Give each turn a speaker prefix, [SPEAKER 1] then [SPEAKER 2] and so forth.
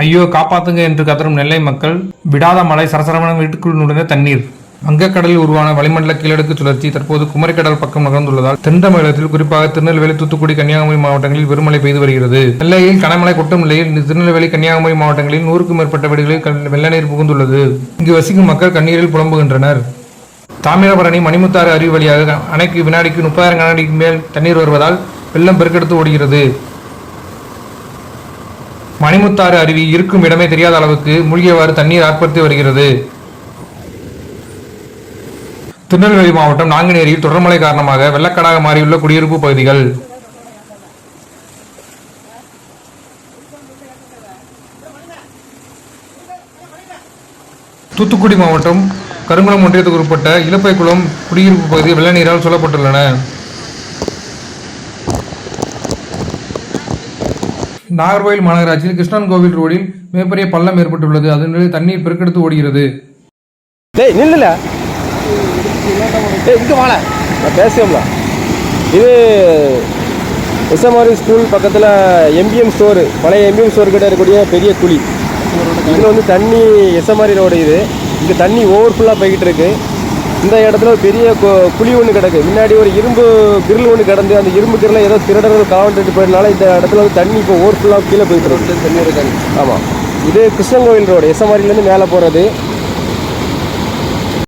[SPEAKER 1] ஐயோ காப்பாத்துங்க என்று கதறும் நெல்லை மக்கள். விடாத மழை, சரசரவன வீட்டுக்குள் நுழைந்த தண்ணீர். வங்கக்கடலில் உருவான வளிமண்டல கீழடுக்கு சுழற்சி தற்போது குமரிக்கடல் பக்கம் நகர்ந்துள்ளதால் தென் தமிழகத்தில் குறிப்பாக திருநெல்வேலி, தூத்துக்குடி, கன்னியாகுமரி மாவட்டங்களில் பெருமழை பெய்து வருகிறது. நெல்லையில் கனமழை கொட்டும் நிலையில் திருநெல்வேலி, கன்னியாகுமரி மாவட்டங்களில் 100க்கும் மேற்பட்ட வீடுகளில் வெள்ள நீர் புகுந்துள்ளது. இங்கு வசிக்கும் மக்கள் கண்ணீரில் புலம்புகின்றனர். தாமிரபரணி மணிமுத்தாறு அருவி வழியாக அணைக்கு வினாடிக்கு 30,000 கனஅடிக்கு மேல் தண்ணீர் வருவதால் வெள்ளம் பெருக்கெடுத்து ஓடுகிறது. மணிமுத்தாறு அருவி இருக்கும் இடமே தெரியாத அளவுக்கு மூழ்கியவாறு தண்ணீர் ஆர்ப்பரித்து வருகிறது. திருநெல்வேலி மாவட்டம் நாங்குநேரியில் தொடர் மழை காரணமாக வெள்ளக்காடாக மாறியுள்ள குடியிருப்பு பகுதிகள். தூத்துக்குடி மாவட்டம் கருங்குளம் ஒன்றியத்துக்கு உட்பட்ட இலப்பைக்குளம் குடியிருப்பு பகுதி வெள்ள நீரால் சூழப்பட்டுள்ளன. நாகர்கோவில் மாநகராட்சியில் கிருஷ்ணன் கோவில் ரோடில் மிகப்பெரிய பள்ளம் ஏற்பட்டுள்ளது. அதனிடையே தண்ணீர் பெருக்கெடுத்து ஓடுகிறது.
[SPEAKER 2] இது எஸ்எம்ஆர் ஸ்கூல் பக்கத்தில் எம்பிஎம் ஸ்டோரு, பழைய எம்பிஎம் ஸ்டோர் கிட்ட இருக்கக்கூடிய பெரிய குழி. இதில் வந்து தண்ணி எஸ்எம்ஆர் ரோடு. இங்கே தண்ணி ஓவர்ஃபுல்லாக போய்கிட்டு இருக்கு. இந்த இடத்துல ஒரு பெரிய குழி ஒன்று கிடக்கு. முன்னாடி ஒரு இரும்பு கிரில் ஒன்று கிடந்து அந்த இரும்பு கிரில் ஏதோ திருடர்கள் காவல்ட்டு போயிருந்தாலும் இந்த இடத்துல வந்து தண்ணி இப்போ ஓவர்ஃபுல்லாக கீழே போய்ட்டு இருக்கு. தண்ணி. ஆமாம், இது கிருஷ்ணன் கோவில் ரோடு, எஸ்எம்ஆர்லேருந்து மேலே போகிறது.